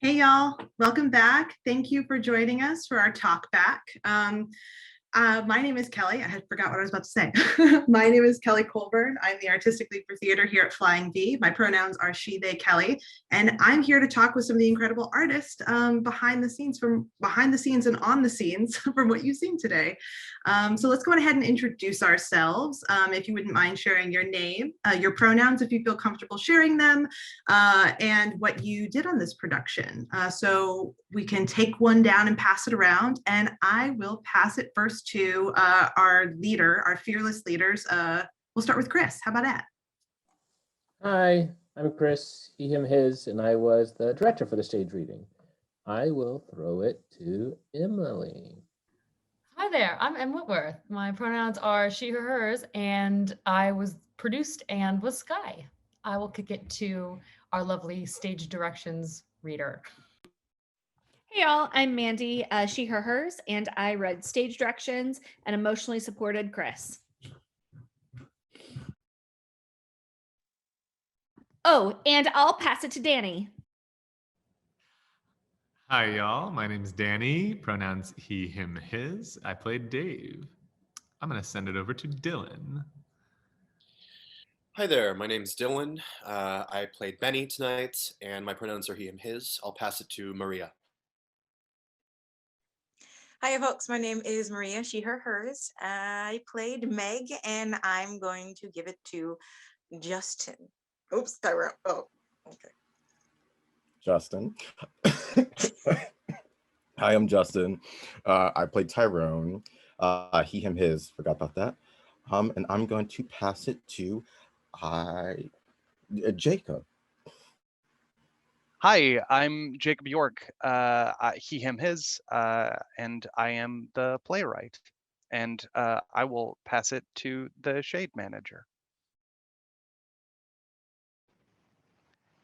Hey y'all, welcome back. Thank you for joining us for our talk back. My name is Kelly. I had forgot what I was about to say. My name is Kelly Colburn. I'm the artistic lead for theater here at Flying V. My pronouns are she, they, Kelly, and I'm here to talk with some of the incredible artists behind the scenes and on the scenes from what you've seen today. So let's go ahead and introduce ourselves. If you wouldn't mind sharing your name, your pronouns, if you feel comfortable sharing them, and what you did on this production. So we can take one down and pass it around, and I will pass it first to our leader, our fearless leaders. We'll start with Chris. How about that? Hi, I'm Chris, he, him, his, and I was the director for the stage reading. I will throw it to Emily. Hi there, I'm Em Whitworth. My pronouns are she, her, hers, and I was produced and was Sky. I will kick it to our lovely stage directions reader. Hey y'all, I'm Mandy, she, her, hers, and I read stage directions and emotionally supported Chris. Oh, and I'll pass it to Danny. Hi, y'all. My name's Danny. Pronouns he, him, his. I played Dave. I'm going to send it over to Dylan. Hi there. My name's Dylan. I played Benny tonight, and my pronouns are he, him, his. I'll pass it to Maria. Hi, folks. My name is Maria, she, her, hers. I played Meg, and I'm going to give it to Justin. Oops, Tyra. Oh, okay. Justin. Hi, I'm Justin. I played Tyrone. He, him, his. Forgot about that. And I'm going to pass it to Jacob. Hi, I'm Jacob York. He, him, his, and I am the playwright. And I will pass it to the shade manager.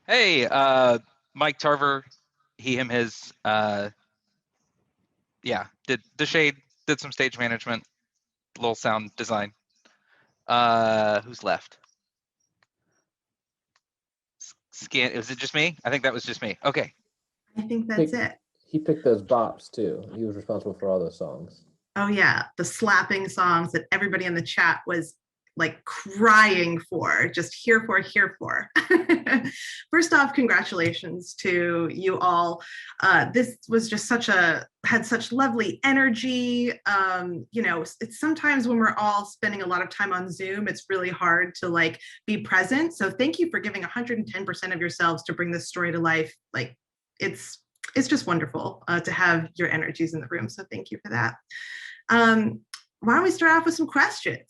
Hey, Mike Tarver, he, him, his. Yeah, did the shade, did some stage management, little sound design. Who's left? Was it just me? I think that was just me. Okay. I think that's it. He picked those bops too. He was responsible for all those songs. Oh yeah, the slapping songs that everybody in the chat was like crying for, just here for. First off, congratulations to you all. This was just had such lovely energy. It's sometimes when we're all spending a lot of time on Zoom, it's really hard to like be present. So thank you for giving 110% of yourselves to bring this story to life. Like it's just wonderful to have your energies in the room. So thank you for that. Why don't we start off with some questions?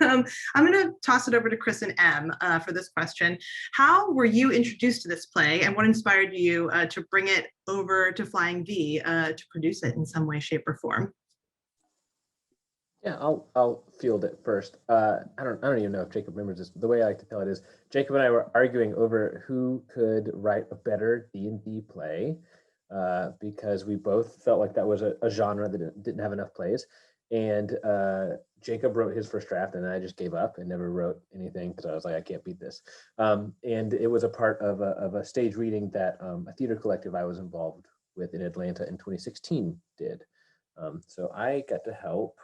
I'm going to toss it over to Chris and Em for this question. How were you introduced to this play, and what inspired you to bring it over to Flying V to produce it in some way, shape, or form? Yeah, I'll field it first. I don't even know if Jacob remembers this, but the way I like to tell it is Jacob and I were arguing over who could write a better D&D play because we both felt like that was a genre that didn't have enough plays. And Jacob wrote his first draft, and I just gave up and never wrote anything because I was like, I can't beat this. And it was a part of a stage reading that a theater collective I was involved with in Atlanta in 2016 did. So I got to help,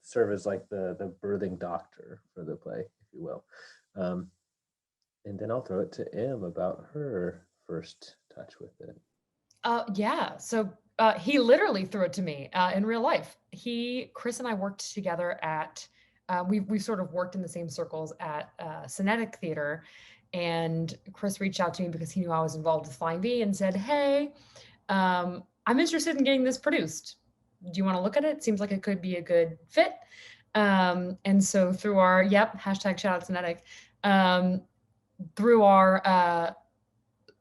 serve as like the birthing doctor for the play, if you will. And then I'll throw it to Em about her first touch with it. Yeah, so he literally threw it to me in real life. Chris and I worked together at, we sort of worked in the same circles at Cinetic Theater, and Chris reached out to me because he knew I was involved with Flying V and said, hey, I'm interested in getting this produced. Do you want to look at it? Seems like it could be a good fit. And so through our, hashtag shout out Cinetic, through our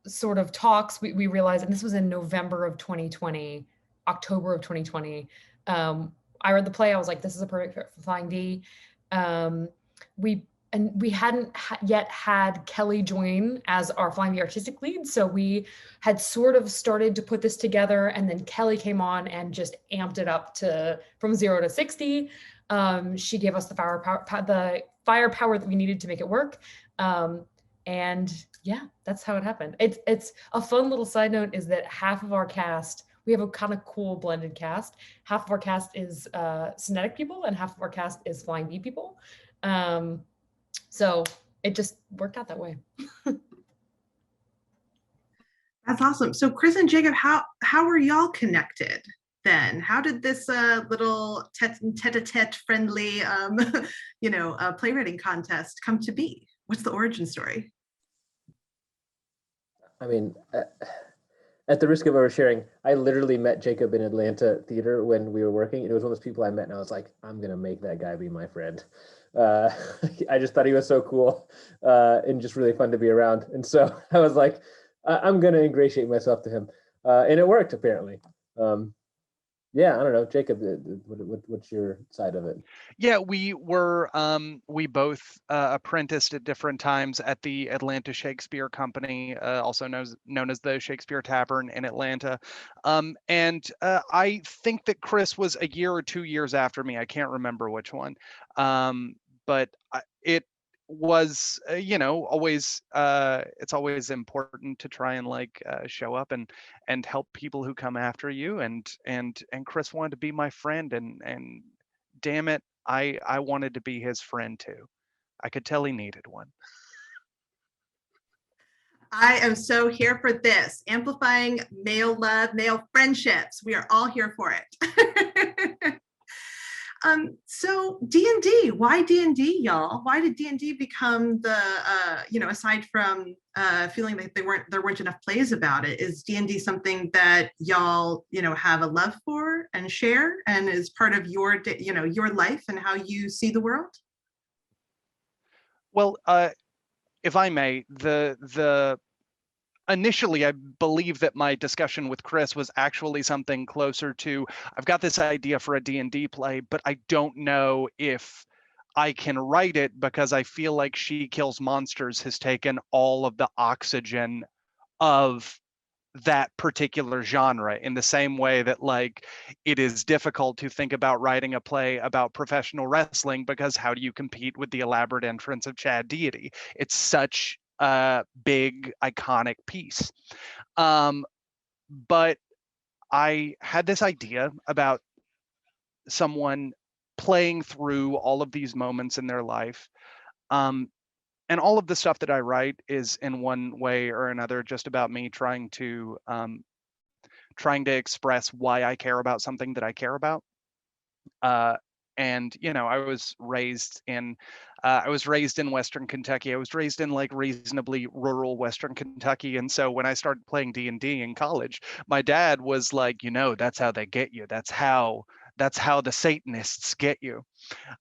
sort of talks, we realized, and this was in November of 2020, October of 2020. I read the play. I was like, this is a perfect fit for Flying V. We hadn't yet had Kelly join as our Flying V artistic lead. So we had sort of started to put this together, and then Kelly came on and just amped it up from 0 to 60. She gave us the firepower that we needed to make it work. And yeah, that's how it happened. It's a fun little side note is that half of our cast, we have a kind of cool blended cast. Half of our cast is Cinetic people and half of our cast is Flying Bee people. So it just worked out that way. That's awesome. So Chris and Jacob, how were y'all connected then? How did this little tete-a-tete friendly playwriting contest come to be? What's the origin story? I mean, at the risk of oversharing, I literally met Jacob in Atlanta theater when we were working. It was one of those people I met and I was like, I'm gonna make that guy be my friend. I just thought he was so cool and just really fun to be around. And so I was like, I'm gonna ingratiate myself to him. And it worked apparently. Yeah, I don't know, Jacob, what's your side of it? Yeah, we were we both apprenticed at different times at the Atlanta Shakespeare Company, also known as the Shakespeare Tavern in Atlanta. And I think that Chris was a year or 2 years after me. I can't remember which one. But it was always it's always important to try and like show up and help people who come after you, and Chris wanted to be my friend, and damn it, I wanted to be his friend too. I could tell he needed one. I am so here for this. Amplifying male love, male friendships. We are all here for it. So D&D, why D&D, y'all? Why did D&D become the, aside from feeling like there weren't enough plays about it, is D&D something that y'all, have a love for and share and is part of your, your life and how you see the world? Well, if I may, the initially, I believe that my discussion with Chris was actually something closer to, I've got this idea for a D&D play, but I don't know if I can write it because I feel like She Kills Monsters has taken all of the oxygen of that particular genre, in the same way that like it is difficult to think about writing a play about professional wrestling because how do you compete with the elaborate entrance of Chad Deity? It's such a big iconic piece. But I had this idea about someone playing through all of these moments in their life. And all of the stuff that I write is in one way or another just about me trying to express why I care about something that I care about. And I was raised in Western Kentucky. I was raised in like reasonably rural Western Kentucky, and so when I started playing D&D in college, my dad was like, that's how they get you. That's how the Satanists get you.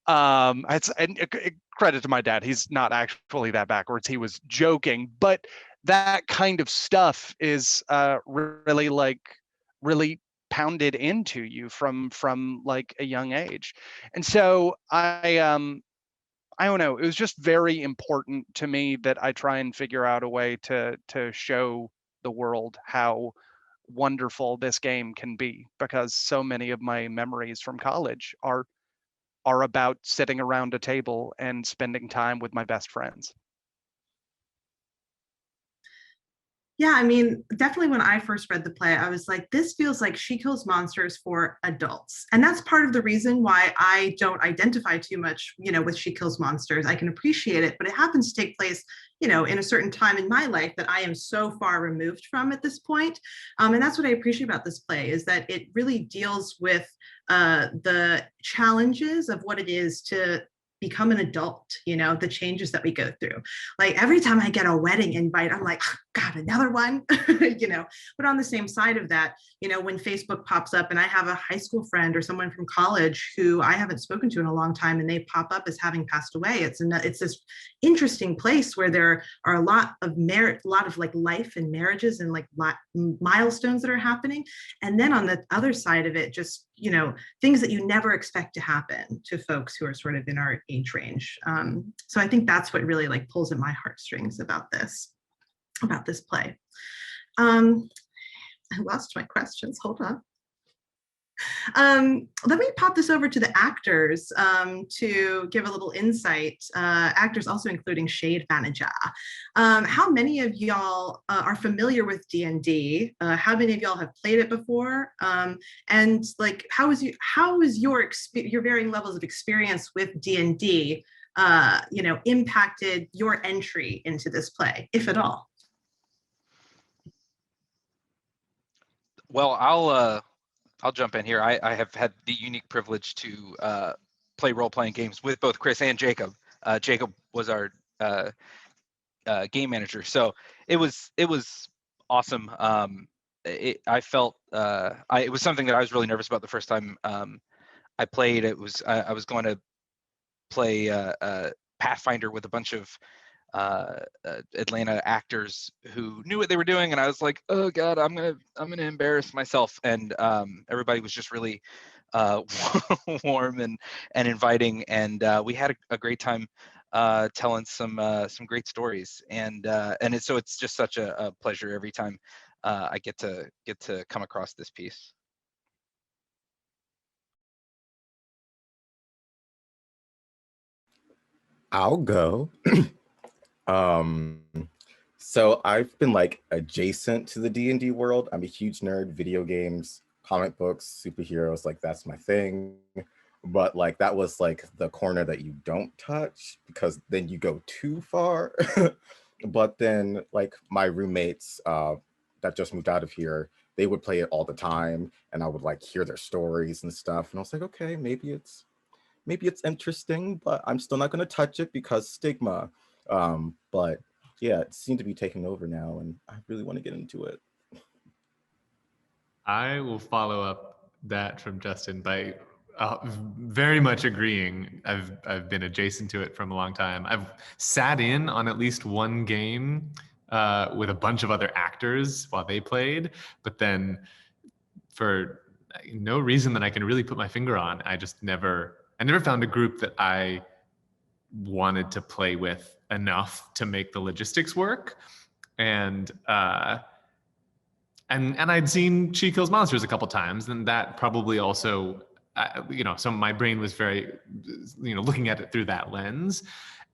Credit to my dad, he's not actually that backwards. He was joking, but that kind of stuff is really pounded into you from like a young age. And so I don't know, it was just very important to me that I try and figure out a way to show the world how wonderful this game can be, because so many of my memories from college are about sitting around a table and spending time with my best friends. Yeah, I mean, definitely when I first read the play, I was like, this feels like She Kills Monsters for adults. And that's part of the reason why I don't identify too much, with She Kills Monsters. I can appreciate it, but it happens to take place, in a certain time in my life that I am so far removed from at this point. And that's what I appreciate about this play, is that it really deals with the challenges of what it is to become an adult, the changes that we go through. Like every time I get a wedding invite, I'm like, oh, God, another one, but on the same side of that, when Facebook pops up and I have a high school friend or someone from college who I haven't spoken to in a long time and they pop up as having passed away, it's this interesting place where there are a lot of like life and marriages and like milestones that are happening. And then on the other side of it, just, things that you never expect to happen to folks who are sort of in our age range. So I think that's what really like pulls at my heartstrings about this play. I lost my questions. Hold on. Let me pop this over to the actors to give a little insight. Actors also including Shade Manager. How many of y'all are familiar with D&D? How many of y'all have played it before? And like, how is your varying levels of experience with D&D, impacted your entry into this play, if at all? Well, I'll jump in here. I have had the unique privilege to play role-playing games with both Chris and Jacob. Jacob was our game manager, so it was awesome. I felt it was something that I was really nervous about the first time I played. I was going to play Pathfinder with a bunch of Atlanta actors who knew what they were doing, and I was like, oh god, I'm gonna embarrass myself. And everybody was just really warm and inviting, and we had a great time telling some great stories. And it's just such a pleasure every time I get to come across this piece. I'll go. So I've been like adjacent to the D&D world. I'm a huge nerd, video games, comic books, superheroes, like that's my thing. But like that was like the corner that you don't touch because then you go too far. But then like my roommates that just moved out of here, they would play it all the time and I would like hear their stories and stuff. And I was like, okay, maybe it's interesting, but I'm still not going to touch it because stigma. But yeah, it seemed to be taking over now, and I really want to get into it. I will follow up that from Justin by very much agreeing. I've been adjacent to it from a long time. I've sat in on at least one game with a bunch of other actors while they played, but then for no reason that I can really put my finger on, I never found a group that I wanted to play with enough to make the logistics work. And I'd seen She Kills Monsters a couple times, and that probably also, so my brain was very, looking at it through that lens.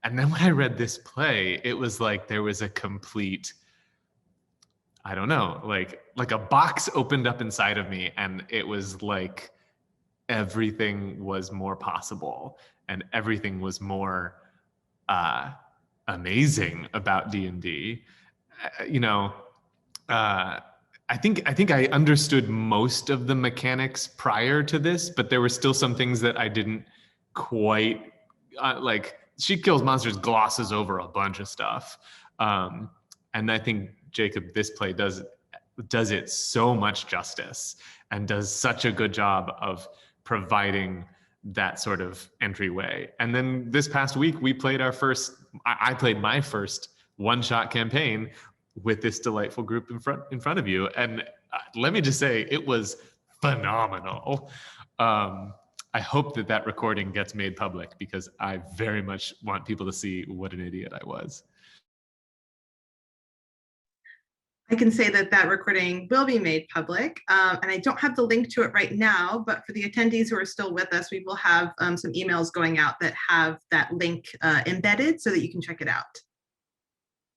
And then when I read this play, it was like there was a complete, I don't know, like a box opened up inside of me, and it was like everything was more possible and everything was more amazing about D&D. I think I understood most of the mechanics prior to this, but there were still some things that I didn't quite like. She Kills Monsters glosses over a bunch of stuff, and I think Jacob, this play does it so much justice and does such a good job of providing that sort of entryway. And then this past week, we played I played my first one-shot campaign with this delightful group in front of you. And let me just say, it was phenomenal. I hope that recording gets made public because I very much want people to see what an idiot I was. I can say that recording will be made public, and I don't have the link to it right now, but for the attendees who are still with us, we will have some emails going out that have that link embedded so that you can check it out.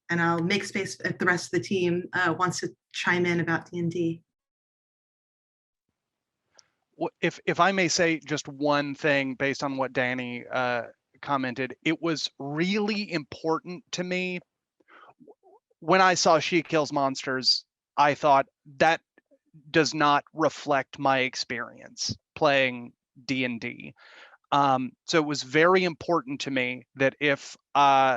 And I'll make space if the rest of the team wants to chime in about D&D. If I may say just one thing based on what Danny commented, it was really important to me when I saw She Kills Monsters. I thought that does not reflect my experience playing D&D. So it was very important to me that if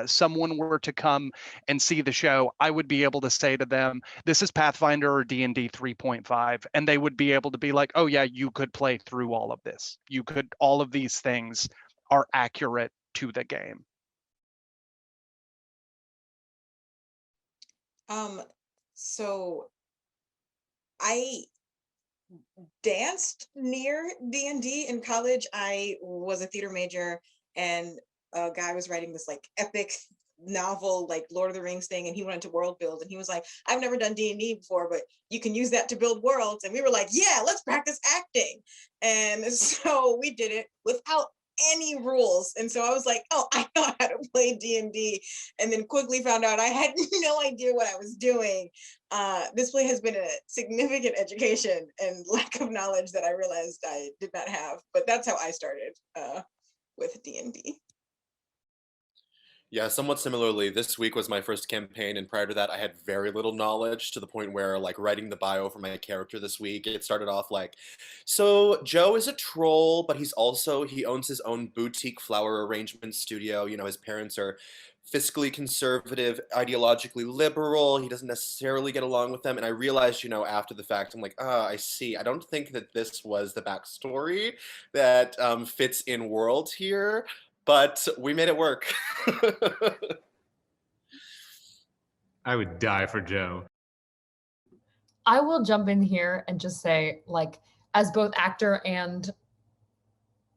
someone were to come and see the show, I would be able to say to them, this is Pathfinder or D&D 3.5. And they would be able to be like, oh yeah, you could play through all of this. All of these things are accurate to the game. So I danced near D&D in college. I was a theater major, and a guy was writing this like epic novel like Lord of the Rings thing, and he wanted to world build, and he was like, I've never done D&D before, but you can use that to build worlds. And we were like, yeah, let's practice acting. And so we did it without any rules. And so I was like, oh, I know how to play D&D, and then quickly found out I had no idea what I was doing. This play has been a significant education and lack of knowledge that I realized I did not have, but that's how I started with D&D. Yeah, somewhat similarly, this week was my first campaign, and prior to that, I had very little knowledge, to the point where, like, writing the bio for my character this week, it started off like, so Joe is a troll, but he owns his own boutique flower arrangement studio. You know, his parents are fiscally conservative, ideologically liberal. He doesn't necessarily get along with them. And I realized, you know, after the fact, I'm like, I see. I don't think that this was the backstory that fits in world here. But we made it work. I would die for Joe. I will jump in here and just say, like, as both actor and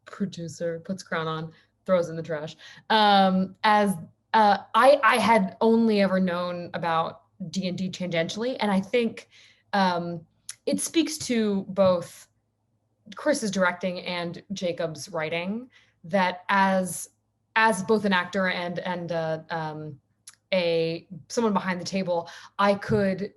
producer, puts crown on, throws in the trash. I had only ever known about D&D tangentially, and I think it speaks to both Chris's directing and Jacob's writing that as both an actor and someone behind the table, I could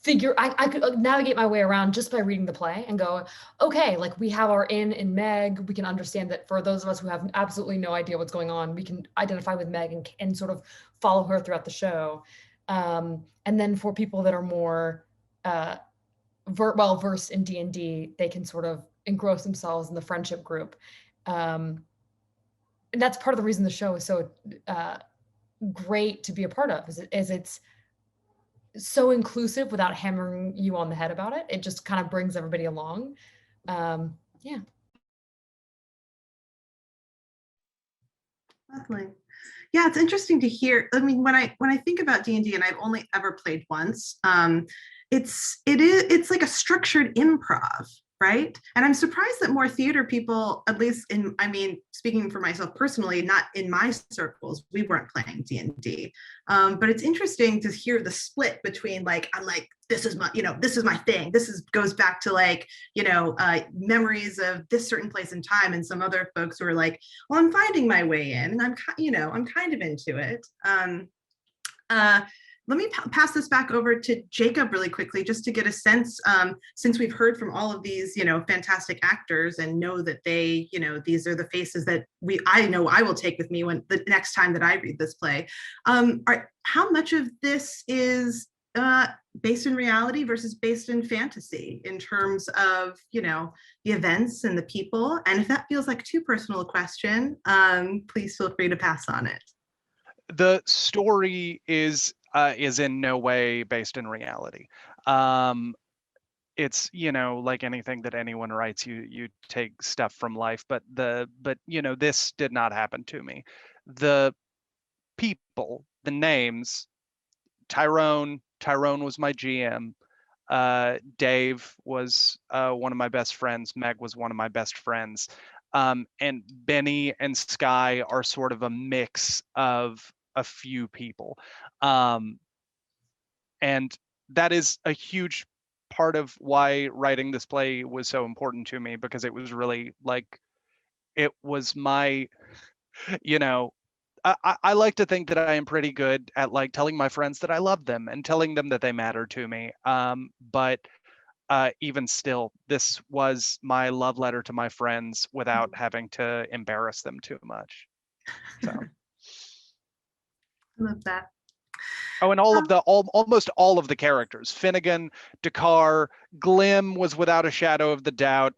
I could navigate my way around just by reading the play and go, okay, like we have our in Meg. We can understand that for those of us who have absolutely no idea what's going on, we can identify with Meg and sort of follow her throughout the show. And then for people that are more well versed in D&D, they can sort of engross themselves in the friendship group. And that's part of the reason the show is so great to be a part of, is it's so inclusive without hammering you on the head about it. It just kind of brings everybody along. Yeah. Definitely. Yeah, it's interesting to hear. I mean, when I think about D&D, and I've only ever played once, it's like a structured improv, right? And I'm surprised that more theater people, at least speaking for myself personally, not in my circles, we weren't playing D&D. But it's interesting to hear the split between I'm like, this is my thing. Goes back to memories of this certain place in time, and some other folks who are like, well, I'm finding my way in, and I'm kind of into it. Let me pass this back over to Jacob really quickly, just to get a sense, since we've heard from all of these, fantastic actors, and know that they, these are the faces that I know I will take with me when the next time that I read this play. How much of this is based in reality versus based in fantasy in terms of, the events and the people? And if that feels like too personal a question, please feel free to pass on it. The story is in no way based in reality. It's, like anything that anyone writes, you take stuff from life, but this did not happen to me. The people, the names, Tyrone was my GM. Dave was one of my best friends. Meg was one of my best friends. And Benny and Sky are sort of a mix of a few people. And that is a huge part of why writing this play was so important to me, because it was really it was my, I like to think that I am pretty good at telling my friends that I love them and telling them that they matter to me. But even still, this was my love letter to my friends without having to embarrass them too much. So. I love that. Oh, and almost all of the characters, Finnegan, Dakar, Glim was without a shadow of the doubt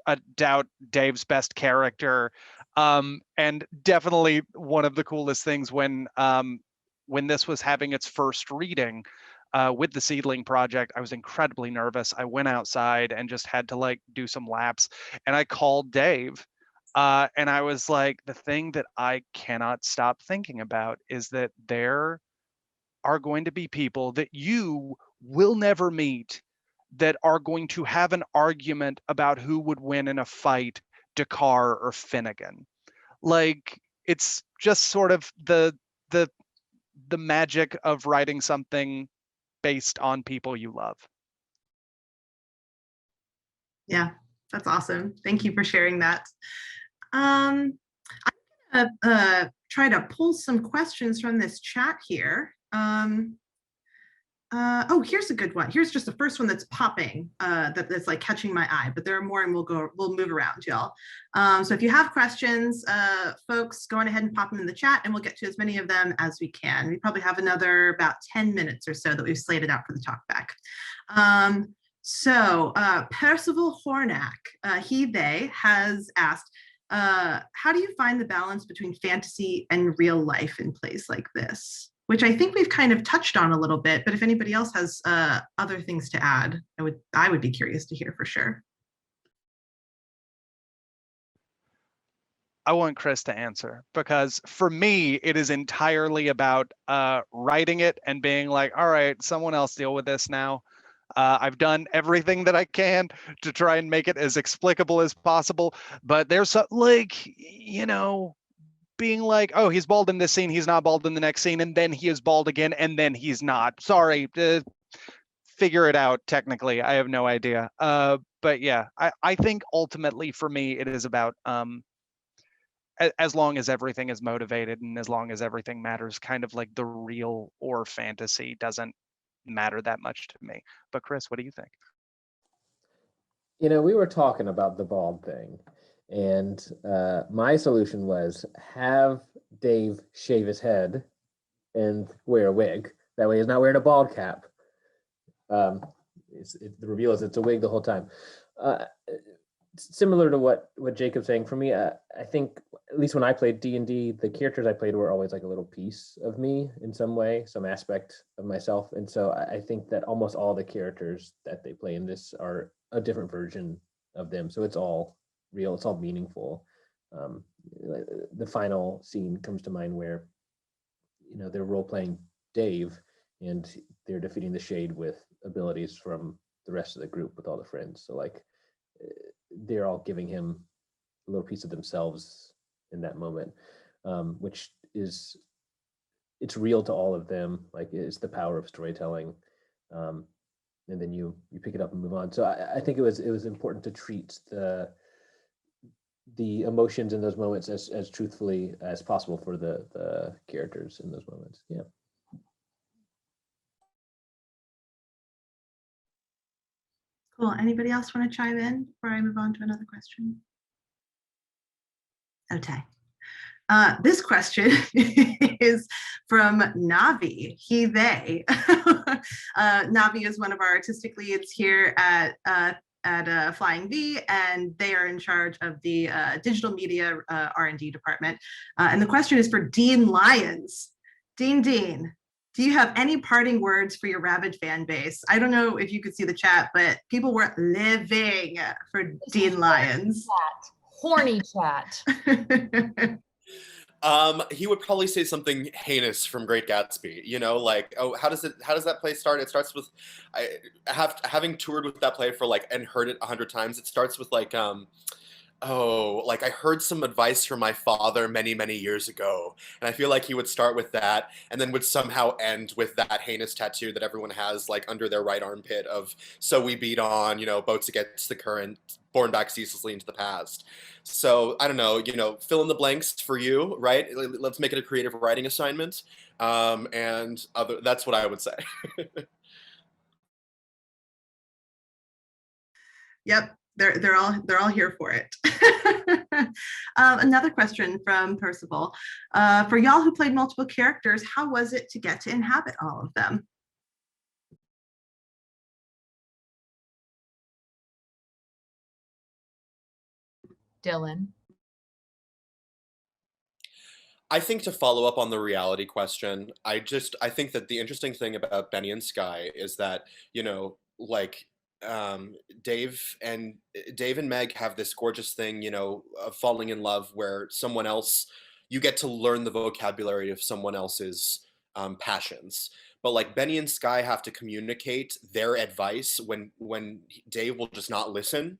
Dave's best character. And definitely one of the coolest things when this was having its first reading with the Seedling Project, I was incredibly nervous. I went outside and just had to do some laps, and I called Dave. And I was like, the thing that I cannot stop thinking about is that there are going to be people that you will never meet that are going to have an argument about who would win in a fight, Dakar or Finnegan. It's just sort of the the magic of writing something based on people you love. Yeah, that's awesome. Thank you for sharing that. I'm gonna try to pull some questions from this chat here. Oh, here's a good one. Here's just the first one that's popping, that's like catching my eye, but there are more and we'll move around, y'all. So if you have questions, folks, go on ahead and pop them in the chat and we'll get to as many of them as we can. We probably have another about 10 minutes or so that we've slated out for the talk back. Percival Hornack, they has asked, how do you find the balance between fantasy and real life in plays like this? Which I think we've kind of touched on a little bit, but if anybody else has other things to add, I would be curious to hear for sure. I want Chris to answer, because for me, it is entirely about writing it and being like, all right, someone else deal with this now. I've done everything that I can to try and make it as explicable as possible, but there's being like, oh, he's bald in this scene, he's not bald in the next scene, and then he is bald again, and then he's not. Sorry, figure it out technically. I have no idea. But yeah, I think ultimately for me, it is about as long as everything is motivated and as long as everything matters, kind of like the real or fantasy doesn't matter that much to me. But Chris, what do you think? We were talking about the bald thing. And my solution was have Dave shave his head and wear a wig. That way he's not wearing a bald cap. The reveal is it's a wig the whole time. Similar to what Jacob's saying, for me, I think, at least when I played D&D, the characters I played were always like a little piece of me in some way, some aspect of myself. And so I think that almost all the characters that they play in this are a different version of them. So it's all real, it's all meaningful. The final scene comes to mind where they're role-playing Dave and they're defeating the Shade with abilities from the rest of the group with all the friends. So like they're all giving him a little piece of themselves in that moment, which is, it's real to all of them. Like it's the power of storytelling. And then you pick it up and move on. So I think it was important to treat the emotions in those moments as truthfully as possible for the characters in those moments. Yeah. Cool. Anybody else want to chime in before I move on to another question? Okay. This question is from Navi, they. Navi is one of our artistic leads here at Flying V, and they are in charge of the digital media R&D department. And the question is for Dean Lyons. Dean, do you have any parting words for your rabid fan base? I don't know if you could see the chat, but people were living for Dean Lyons. Horny chat. He would probably say something heinous from Great Gatsby, like, oh, how does that play start? It starts with, having toured with that play for and heard it 100 times. It starts with I heard some advice from my father many, many years ago. And I feel like he would start with that and then would somehow end with that heinous tattoo that everyone has under their right armpit of, so we beat on, boats against the current, borne back ceaselessly into the past. So I don't know, fill in the blanks for you, right? Let's make it a creative writing assignment. That's what I would say. Yep. They're all here for it. Another question from Percival. For y'all who played multiple characters, how was it to get to inhabit all of them? Dylan. I think to follow up on the reality question, I think that the interesting thing about Benny and Sky is that, Dave and Meg have this gorgeous thing, of falling in love where you get to learn the vocabulary of someone else's passions. But Benny and Sky have to communicate their advice when Dave will just not listen.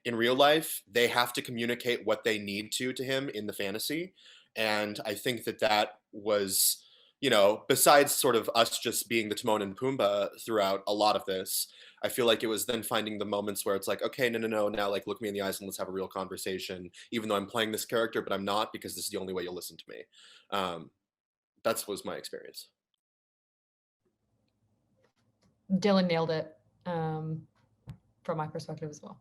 In real life, they have to communicate what they need to him in the fantasy. And I think that was you know, besides sort of us just being the Timon and Pumbaa throughout a lot of this, I feel like it was then finding the moments where it's like, okay, no, no, no, now like look me in the eyes and let's have a real conversation, even though I'm playing this character, but I'm not, because this is the only way you'll listen to me. That was my experience. Dylan nailed it from my perspective as well.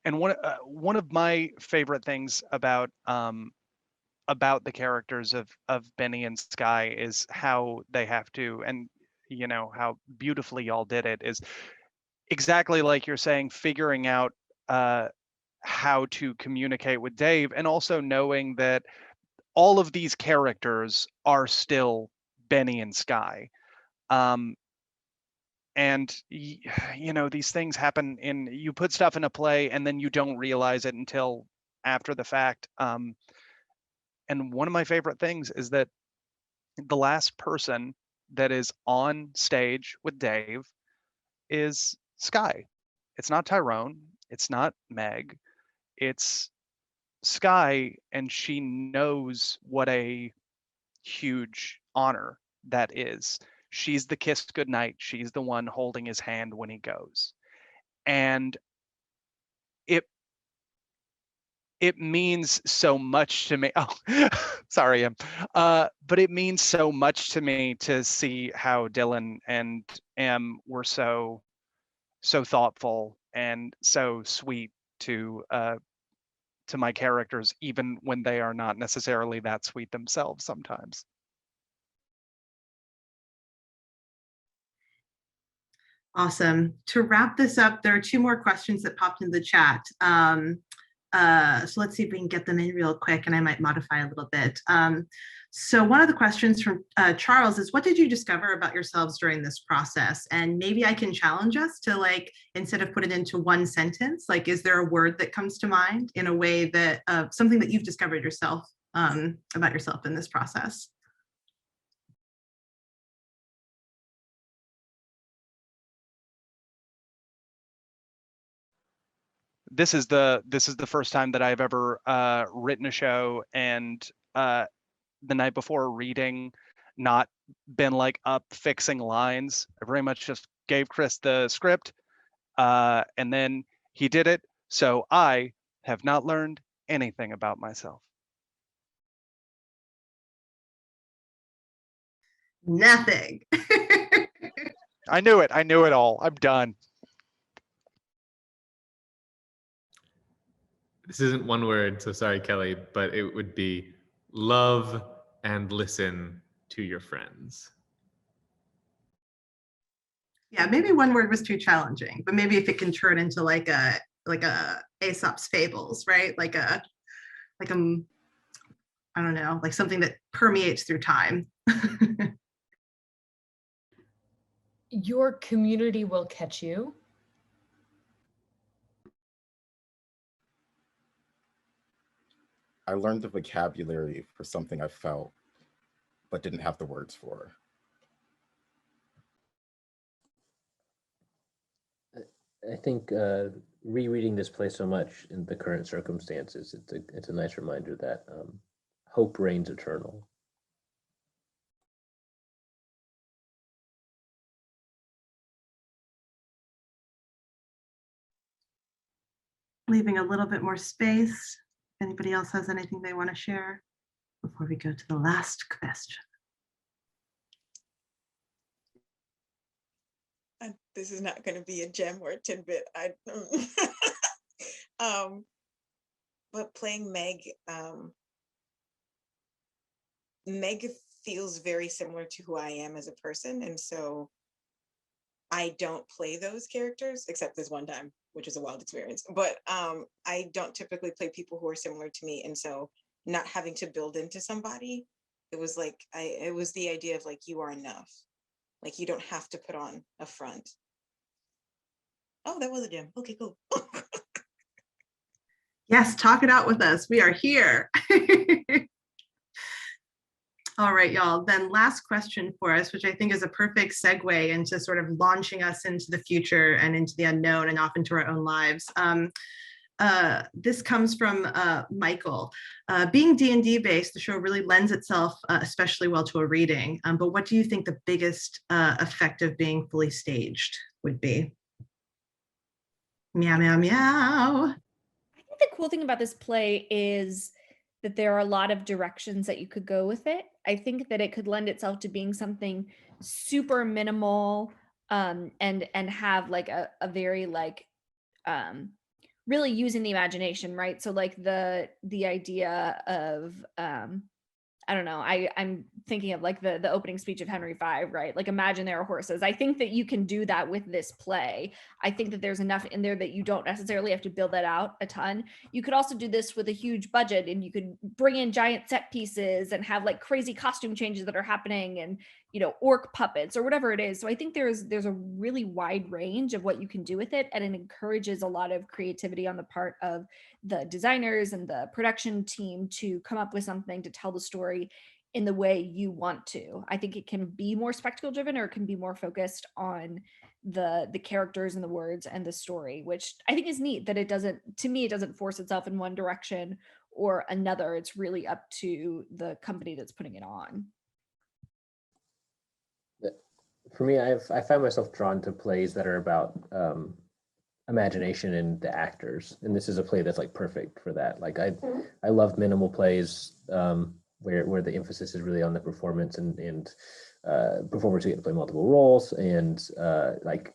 And one of my favorite things about the characters of Benny and Sky is how they have to, and you know how beautifully y'all did it, is exactly like you're saying, figuring out how to communicate with Dave, and also knowing that all of these characters are still Benny and Sky. And you know, these things happen you put stuff in a play and then you don't realize it until after the fact. And one of my favorite things is that the last person that is on stage with Dave is Sky. It's not Tyrone, it's not Meg, it's Sky, and she knows what a huge honor that is. She's the kiss goodnight. She's the one holding his hand when he goes. And it means so much to me. Oh, sorry, but it means so much to me to see how Dylan and Em were so thoughtful and so sweet to my characters, even when they are not necessarily that sweet themselves sometimes. Awesome. To wrap this up, there are 2 more questions that popped in the chat. So let's see if we can get them in real quick, and I might modify a little bit. So one of the questions from Charles is, what did you discover about yourselves during this process? And maybe I can challenge us to, like, instead of put it into one sentence, like, is there a word that comes to mind in a way that something that you've discovered yourself about yourself in this process? This is the first time that I've ever written a show, and the night before reading, not been like up fixing lines. I very much just gave Chris the script, and then he did it. So I have not learned anything about myself. Nothing. I knew it. I knew it all. I'm done. This isn't one word, so sorry, Kelly, but it would be love and listen to your friends. Yeah, maybe one word was too challenging, but maybe if it can turn into like a Aesop's fables, right? Like I don't know, like something that permeates through time. Your community will catch you. I learned the vocabulary for something I felt, but didn't have the words for. I think rereading this play so much in the current circumstances, it's a nice reminder that hope reigns eternal. Leaving a little bit more space. If anybody else has anything they want to share before we go to the last question. This is not going to be a gem or a tidbit. But playing Meg, Meg feels very similar to who I am as a person, and so I don't play those characters, except this one time, which is a wild experience. But I don't typically play people who are similar to me, and so not having to build into somebody, it was like it was the idea of like, you are enough. Like, you don't have to put on a front. Oh, that was a gem. Okay, cool. Yes, talk it out with us. We are here. All right, y'all. Then last question for us, which I think is a perfect segue into sort of launching us into the future and into the unknown and off into our own lives. This comes from Michael. Being D&D based, the show really lends itself especially well to a reading. But what do you think the biggest effect of being fully staged would be? Meow, meow, meow. I think the cool thing about this play is that there are a lot of directions that you could go with it. I think that it could lend itself to being something super minimal, and have like a very like really using the imagination, right? So like the idea of I don't know, I'm thinking of like the opening speech of Henry V, right? Like imagine there are horses. I think that you can do that with this play. I think that there's enough in there that you don't necessarily have to build that out a ton. You could also do this with a huge budget, and you could bring in giant set pieces and have like crazy costume changes that are happening, and orc puppets or whatever it is. So I think there's a really wide range of what you can do with it, and it encourages a lot of creativity on the part of the designers and the production team to come up with something to tell the story in the way you want to. I think it can be more spectacle driven, or it can be more focused on the characters and the words and the story, which I think is neat that it doesn't force itself in one direction or another. It's really up to the company that's putting it on. For me, I find myself drawn to plays that are about imagination in the actors, and this is a play that's like perfect for that. Like I love minimal plays where the emphasis is really on the performance and performers who get to play multiple roles, and like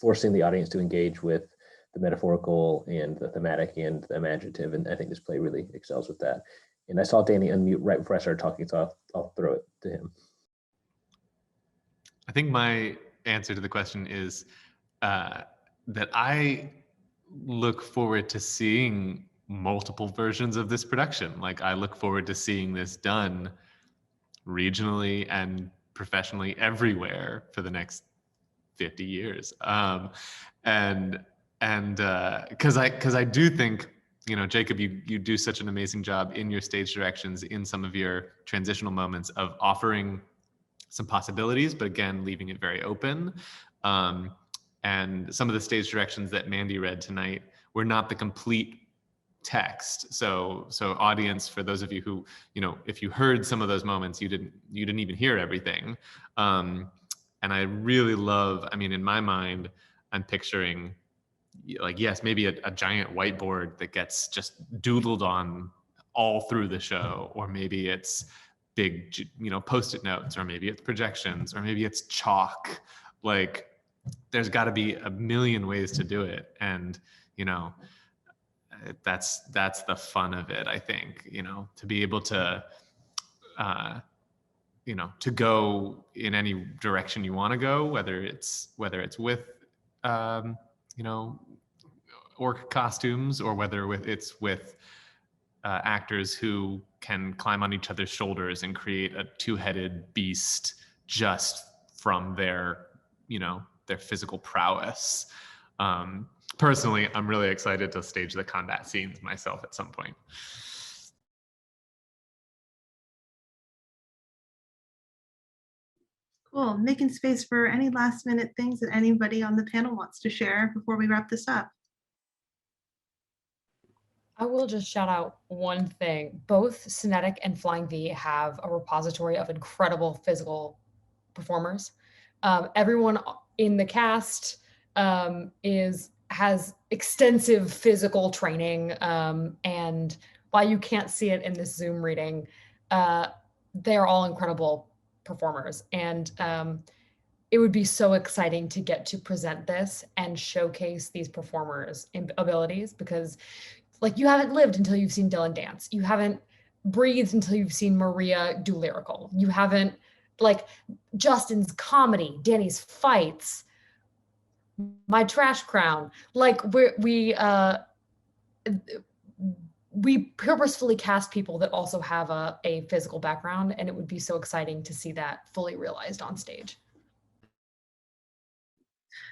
forcing the audience to engage with the metaphorical and the thematic and the imaginative. And I think this play really excels with that. And I saw Danny unmute right before I started talking, so I'll throw it to him. I think my answer to the question is that I look forward to seeing multiple versions of this production. Like I look forward to seeing this done regionally and professionally everywhere for the next 50 years. And because I do think, Jacob, you do such an amazing job in your stage directions, in some of your transitional moments, of offering some possibilities, but again, leaving it very open. And some of the stage directions that Mandy read tonight were not the complete text. So audience, for those of you who, if you heard some of those moments, you didn't even hear everything. And I really love, in my mind, I'm picturing like, yes, maybe a giant whiteboard that gets just doodled on all through the show, or maybe it's big, Post-it notes, or maybe it's projections, or maybe it's chalk. Like there's got to be a million ways to do it. And, that's the fun of it, I think, to be able to, to go in any direction you want to go, whether it's with, orc costumes, or whether it's with actors who can climb on each other's shoulders and create a two-headed beast just from their physical prowess. Personally, I'm really excited to stage the combat scenes myself at some point. Cool. Making space for any last minute things that anybody on the panel wants to share before we wrap this up. I will just shout out one thing. Both Cinetic and Flying V have a repository of incredible physical performers. Everyone in the cast has extensive physical training, and while you can't see it in this Zoom reading, they're all incredible performers. And it would be so exciting to get to present this and showcase these performers' abilities, because like you haven't lived until you've seen Dylan dance. You haven't breathed until you've seen Maria do lyrical. You haven't, like, Justin's comedy, Danny's fights, my trash crown. Like we purposefully cast people that also have a physical background, and it would be so exciting to see that fully realized on stage.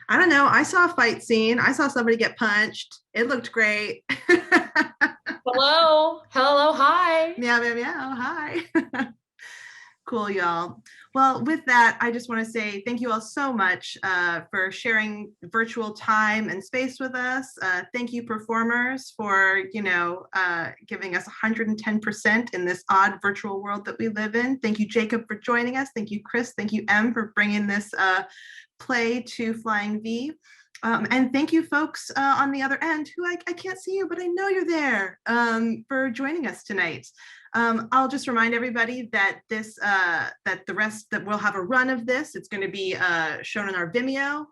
I don't know. I saw a fight scene. I saw somebody get punched. It looked great. Hello, hi. Meow, meow, meow, hi. Cool, y'all. Well, with that, I just want to say thank you all so much for sharing virtual time and space with us. Thank you, performers, for giving us 110% in this odd virtual world that we live in. Thank you, Jacob, for joining us. Thank you, Chris. Thank you, Em, for bringing this play to Flying V. And thank you, folks on the other end who I can't see you, but I know you're there, for joining us tonight. I'll just remind everybody that that we'll have a run of this. It's going to be shown on our Vimeo.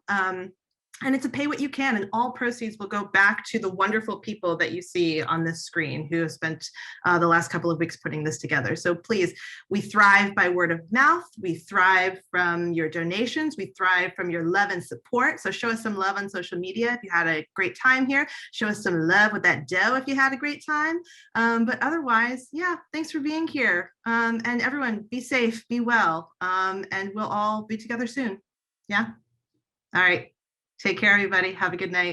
And it's a pay what you can, and all proceeds will go back to the wonderful people that you see on this screen who have spent the last couple of weeks putting this together. So please, we thrive by word of mouth. We thrive from your donations. We thrive from your love and support. So show us some love on social media if you had a great time here. Show us some love with that dough if you had a great time. But otherwise, yeah, thanks for being here. And everyone, be safe, be well, and we'll all be together soon. Yeah. All right. Take care, everybody. Have a good night.